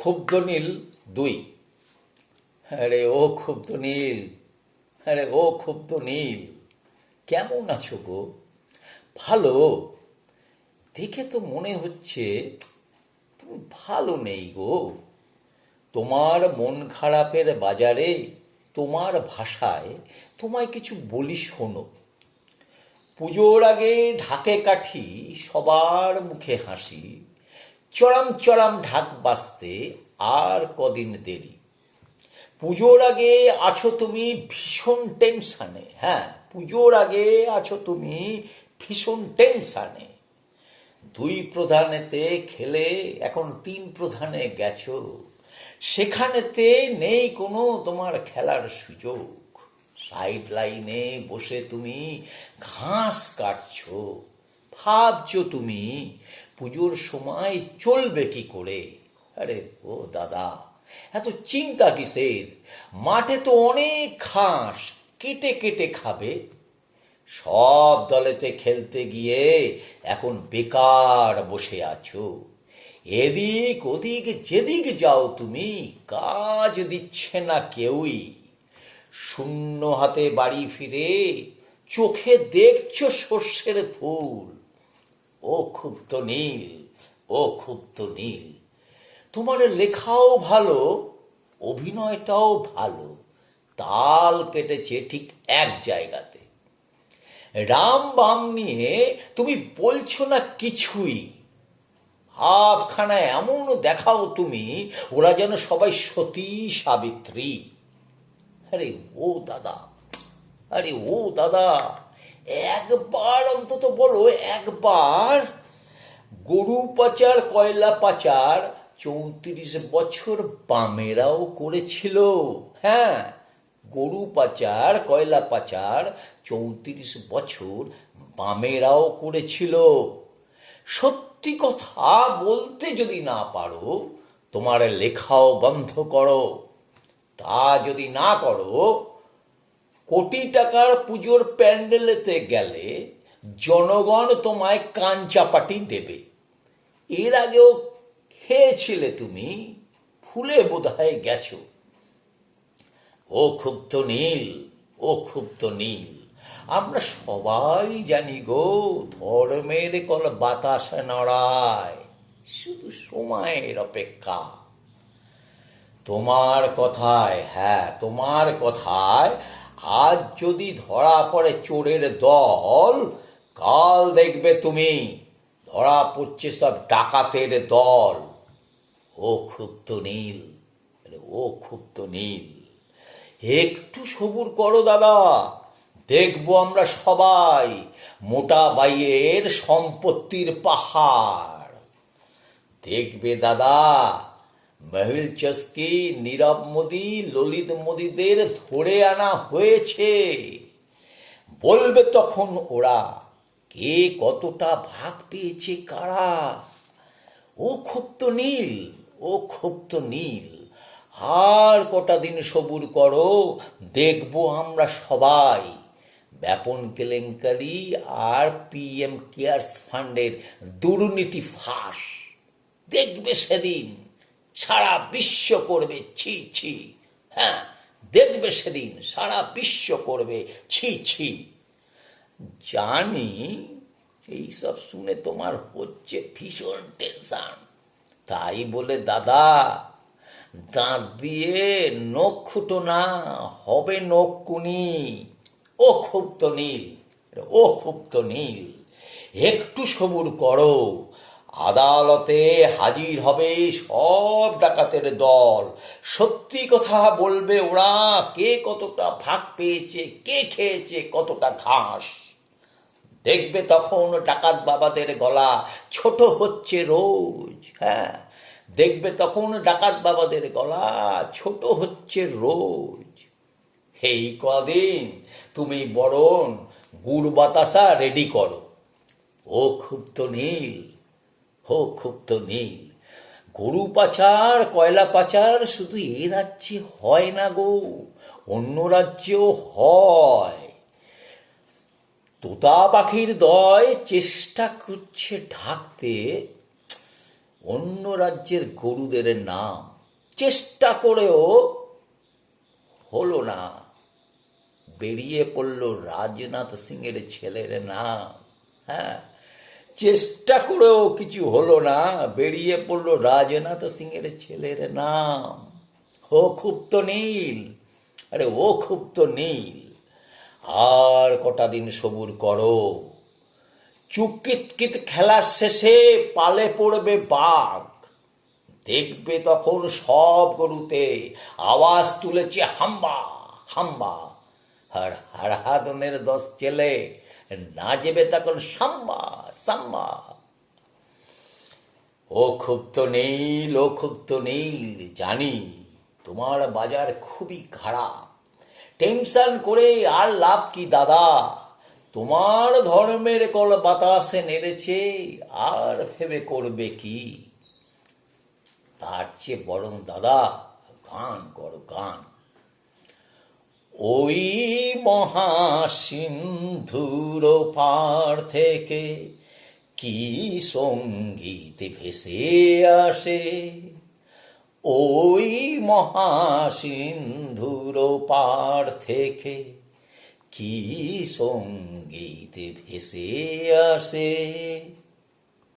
ক্ষুব্ধ নীল 2। আরে ও ক্ষুব্ধ নীল, আরে ও ক্ষুব্ধ নীল, কেমন আছো গো? ভালো? দেখে তো মনে হচ্ছে তুমি ভালো নেই গো। তোমার মন খারাপের বাজারে তোমার ভাষায় তোমায় কিছু বলি শোনো। পুজোর আগে ঢাকে কাঠি, সবার মুখে হাসি, চড়াম চড়াম ঢাক বাজতে আর কদিন দেরি। পুজোর আগে আছো তুমি ভীষণ টেনশানে, হ্যাঁ পুজোর আগে আছো তুমি ভীষণ টেনশানে। 2 প্রধানেতে খেলে এখন 3 প্রধানে গেছো, সেখানেতে নেই কোনো তোমার খেলার সুযোগ। সাইড লাইনে বসে তুমি ঘাস কাটছো, ভাবছো তুমি পুজোর সময় চলবে কি করে। আরে ও দাদা, এত চিন্তা কিসের? মাঠে তো অনেক ঘাস, কেটে কেটে খাবে। সব দলেতে খেলতে গিয়ে এখন বেকার বসে আছো। এদিক ওদিক যেদিক যাও তুমি, কাজ দিচ্ছে না কেউই। শূন্য হাতে বাড়ি ফিরে চোখে দেখছো সর্ষের ফুল। ও ক্ষুব্ধ নীল, ও ক্ষুব্ধ নীল, তোমার লেখাও ভালো, অভিনয়টাও ভালো, তাল কেটেছে ঠিক এক জায়গাতে। রাম বাম নিয়ে তুমি বলছো না কিছুই। ভাবখানা এমন দেখাও তুমি, ওরা যেন সবাই সতী সাবিত্রী। আরে ও দাদা, আরে ও দাদা, একবার অন্তত বলো, একবার। গরু পাচার কয়লা পাচার 34 বছর বামেরাও করেছিল। হ্যাঁ, গরু পাচার কয়লা পাচার 34 বছর বামেরাও করেছিল। সত্যি কথা বলতে যদি না পারো, তোমার লেখাও বন্ধ করো। তা যদি না করো, কোটি টাকার পুজোর প্যান্ডেলেতে গেলে জনগণ তোমায় কান চাপাটি দেবে। এর আগেও খেয়েছিলে তুমি, ভুলে বোধহয় গেছো। ও ক্ষুব্ধ নীল, ও ক্ষুব্ধ নীল, আমরা সবাই জানি গো, ধর্মের কল বাতাসে নড়ায়, শুধু সময়ের অপেক্ষা। তোমার কথায়, হ্যাঁ তোমার কথায়, আজ যদি ধরা পড়ে চোরের দল, কাল দেখবে তুমি ধরা পড়ছে সব ডাকাতের দল। ও ক্ষুব্ধ নীল, ও ক্ষুব্ধ নীল, একটু সবুর করো দাদা, দেখবো আমরা সবাই মোটা বাইয়ের সম্পত্তির পাহাড়। দেখবে দাদা, মহিল চস্কি, নীরব মোদি, ললিত মোদিদের ধরে আনা হয়েছে। বলবে তখন ওরা কে কতটা ভাগ পেয়েছে কারা। ও ক্ষুব্ধ নীল, ও ক্ষুব্ধ নীল, আর কটা দিন সবুর করো, দেখবো আমরা সবাই ব্যাপন কেলেঙ্কারি আর PM কেয়ার্স ফান্ডের দুর্নীতি ফাঁস। দেখবে সেদিন সারা বিশ্ব করবে ছি ছি। হ্যাঁ, দেখবে সেদিন সারা বিশ্ব করবে ছি ছি। জানি এইসব শুনে তোমার হচ্ছে ভীষণ টেনশন, তাই বলে দাদা দাঁত দিয়ে নখ খুঁটো না, হবে নখকুনি। ও ক্ষুব্ধ নীল, ও ক্ষুব্ধ নীল, একটু সবুর করো। আদালতে হাজির হবে সব ডাকাতের দল, সত্যি কথা বলবে ওরা, কে কতটা ভাগ পেয়েছে, কে খেয়েছে কতটা ঘাস। দেখবে তখন ডাকাত বাবাদের গলা ছোট হচ্ছে রোজ। হ্যাঁ, দেখবে তখন ডাকাত বাবাদের গলা ছোট হচ্ছে রোজ। এই কদিন তুমি বরং গুড় বাতাসা রেডি করো। ও ক্ষুব্ধ নীল, ও ক্ষুব্ধ নীল, গরু পাচার কয়লা পাচার শুধু এ রাজ্যে হয় না গো, অন্য রাজ্যেও হয়। তোতা পাখির দয় চেষ্টা করছে ঢাকতে অন্য রাজ্যের গরুদের নাম। চেষ্টা করেও হলো না, বেরিয়ে পড়ল রাজনাথ সিংয়ের ছেলের নাম। হ্যাঁ, চেষ্টা করেও কিছু হলো না, বেরিয়ে পড়ল রাজনাথ সিংয়ের ছেলের নাম। ও ক্ষুব্ধ নীল, আরে ও ক্ষুব্ধ নীল, আর কটা দিন সবুর করো। চুকিতকিত খেলার শেষে পালে পড়বে বাঘ, দেখবে তখন সব গরুতে আওয়াজ তুলেছে হাম্বা হাম্বা, আর হারাধনের 10 ছেলে নাচবে তখন সাম্বা সাম্বা। ও ক্ষুব্ধ নীল, ও ক্ষুব্ধ নীল, জানি তোমার বাজার খুবই খারাপ, টেনশন করে আর লাভ কি দাদা, তোমার ধর্মের কল বাতাসে নেড়েছে, আর ভেবে করবে কি? তার চেয়ে বরং দাদা গান করো, গান। ওই মহাসিন্ধুর পার থেকে কি সঙ্গীত ভেসে আসে, ওই মহাসিন্ধুর পার থেকে কি সঙ্গীত ভেসে আসে।